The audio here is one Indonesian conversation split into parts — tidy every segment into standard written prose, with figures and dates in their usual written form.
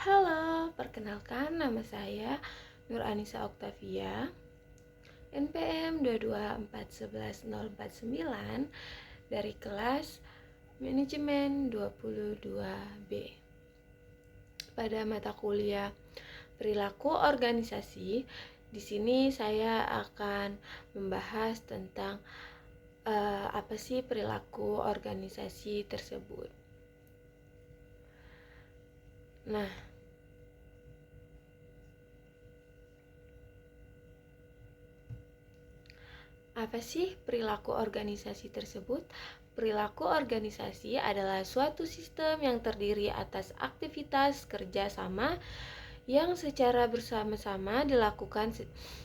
Halo, perkenalkan nama saya Nur Anissa Oktavia, NPM 224111049 dari kelas Manajemen 22B. Pada mata kuliah Perilaku Organisasi, di sini saya akan membahas tentang apa sih perilaku organisasi tersebut. Nah, apa sih perilaku organisasi tersebut? Perilaku organisasi adalah suatu sistem yang terdiri atas aktivitas kerjasama yang secara bersama-sama dilakukan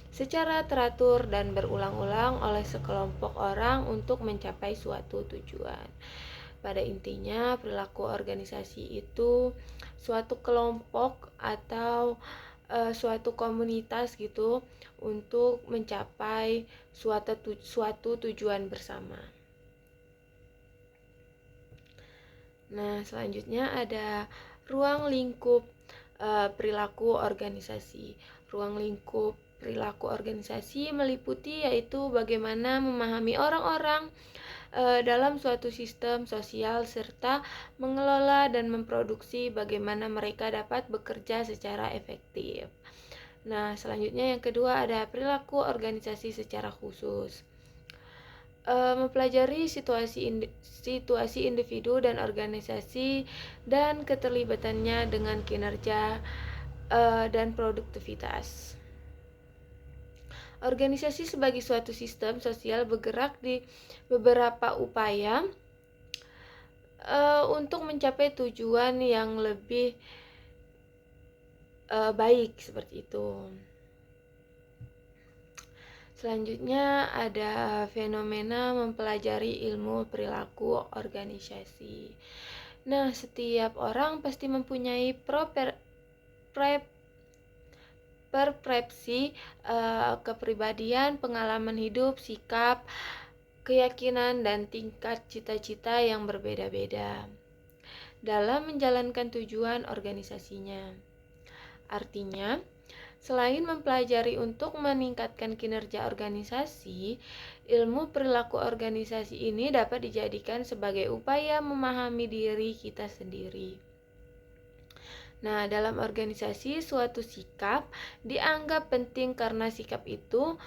secara teratur dan berulang-ulang oleh sekelompok orang untuk mencapai suatu tujuan. Pada intinya, perilaku organisasi itu suatu kelompok atau suatu komunitas gitu untuk mencapai suatu tujuan bersama. Nah, selanjutnya ada ruang lingkup perilaku organisasi. Ruang lingkup perilaku organisasi meliputi yaitu bagaimana memahami orang-orang dalam suatu sistem sosial serta mengelola dan memproduksi bagaimana mereka dapat bekerja secara efektif. Nah, selanjutnya yang kedua ada perilaku organisasi secara khusus. Mempelajari situasi individu dan organisasi dan keterlibatannya dengan kinerja dan produktivitas. Organisasi sebagai suatu sistem sosial bergerak di beberapa upaya untuk mencapai tujuan yang lebih baik seperti itu. Selanjutnya ada fenomena mempelajari ilmu perilaku organisasi. Nah, setiap orang pasti mempunyai persepsi kepribadian, pengalaman hidup, sikap, keyakinan, dan tingkat cita-cita yang berbeda-beda dalam menjalankan tujuan organisasinya. Artinya, selain mempelajari untuk meningkatkan kinerja organisasi, ilmu perilaku organisasi ini dapat dijadikan sebagai upaya memahami diri kita sendiri. Nah, dalam organisasi, suatu sikap dianggap penting karena sikap itu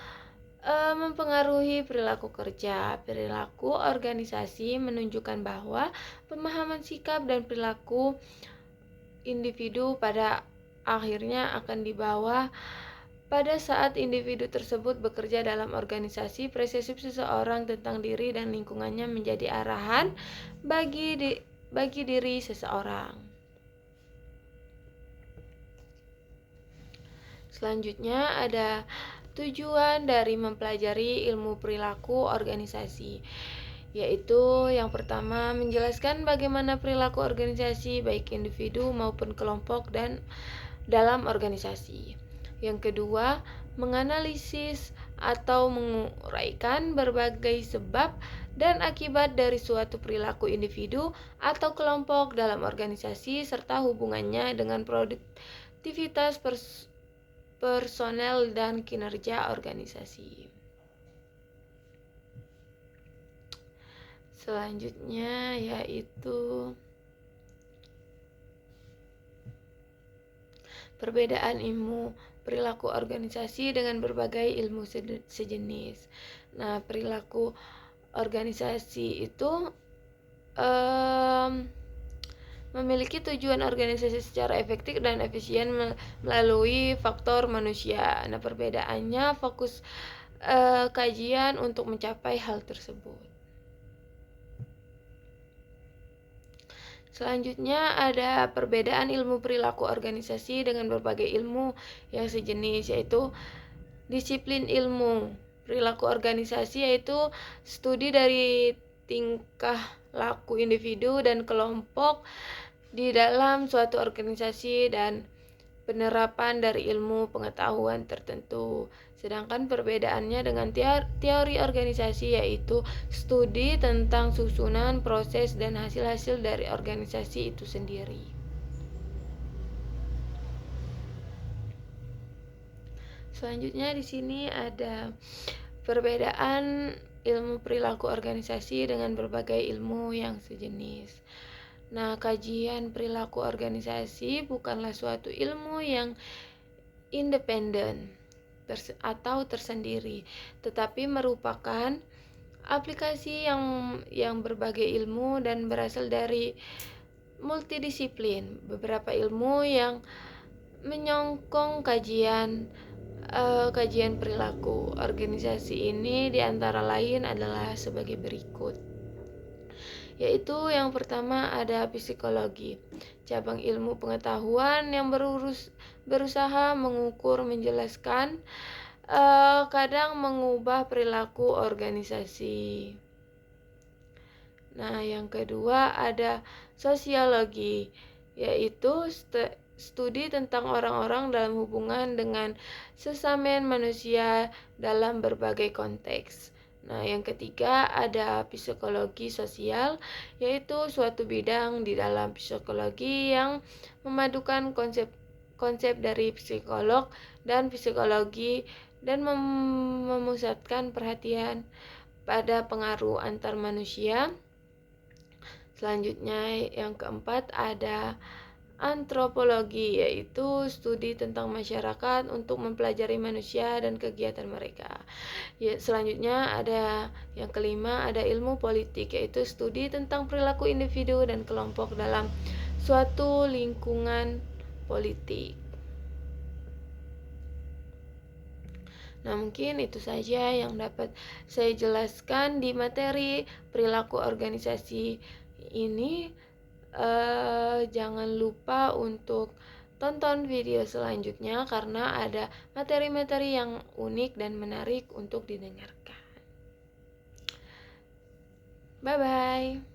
mempengaruhi perilaku kerja. Perilaku organisasi menunjukkan bahwa pemahaman sikap dan perilaku individu pada akhirnya akan dibawa pada saat individu tersebut bekerja dalam organisasi. Persepsi seseorang tentang diri dan lingkungannya menjadi arahan bagi diri seseorang. Selanjutnya ada tujuan dari mempelajari ilmu perilaku organisasi, yaitu yang pertama menjelaskan bagaimana perilaku organisasi baik individu maupun kelompok dan dalam organisasi. Yang kedua, menganalisis atau menguraikan berbagai sebab dan akibat dari suatu perilaku individu atau kelompok dalam organisasi serta hubungannya dengan produktivitas personel dan kinerja organisasi. Selanjutnya yaitu perbedaan ilmu perilaku organisasi dengan berbagai ilmu sejenis. Nah, perilaku organisasi itu memiliki tujuan organisasi secara efektif dan efisien melalui faktor manusia. Nah, perbedaannya fokus kajian untuk mencapai hal tersebut. Selanjutnya ada perbedaan ilmu perilaku organisasi dengan berbagai ilmu yang sejenis, yaitu disiplin ilmu perilaku organisasi yaitu studi dari tingkah laku individu dan kelompok di dalam suatu organisasi dan penerapan dari ilmu pengetahuan tertentu. Sedangkan perbedaannya dengan teori organisasi yaitu studi tentang susunan, proses, dan hasil-hasil dari organisasi itu sendiri. Selanjutnya ada perbedaan ilmu perilaku organisasi dengan berbagai ilmu yang sejenis, yaitu disiplin ilmu perilaku organisasi yaitu studi dari tingkah laku individu dan kelompok di dalam suatu organisasi dan penerapan dari ilmu pengetahuan tertentu. Sedangkan perbedaannya dengan teori organisasi yaitu studi tentang susunan, proses, dan hasil-hasil dari organisasi itu sendiri. Selanjutnya di sini ada perbedaan ilmu perilaku organisasi dengan berbagai ilmu yang sejenis. Nah, kajian perilaku organisasi bukanlah suatu ilmu yang independen atau tersendiri, tetapi merupakan aplikasi yang berbagai ilmu dan berasal dari multidisiplin. Beberapa ilmu yang menyokong kajian perilaku organisasi ini diantara lain adalah sebagai berikut, yaitu yang pertama ada psikologi, cabang ilmu pengetahuan yang berusaha mengukur, menjelaskan, kadang mengubah perilaku organisasi. Nah, yang kedua ada sosiologi, yaitu studi tentang orang-orang dalam hubungan dengan sesama manusia dalam berbagai konteks. Nah, yang ketiga ada psikologi sosial, yaitu suatu bidang di dalam psikologi yang memadukan konsep dari psikolog dan psikologi dan memusatkan perhatian pada pengaruh antar manusia. Selanjutnya yang keempat ada antropologi, yaitu studi tentang masyarakat untuk mempelajari manusia dan kegiatan mereka. Selanjutnya ada yang kelima ada ilmu politik, yaitu studi tentang perilaku individu dan kelompok dalam suatu lingkungan politik. Nah, mungkin itu saja yang dapat saya jelaskan di materi perilaku organisasi ini. Jangan lupa untuk tonton video selanjutnya karena ada materi-materi yang unik dan menarik untuk didengarkan. Bye bye.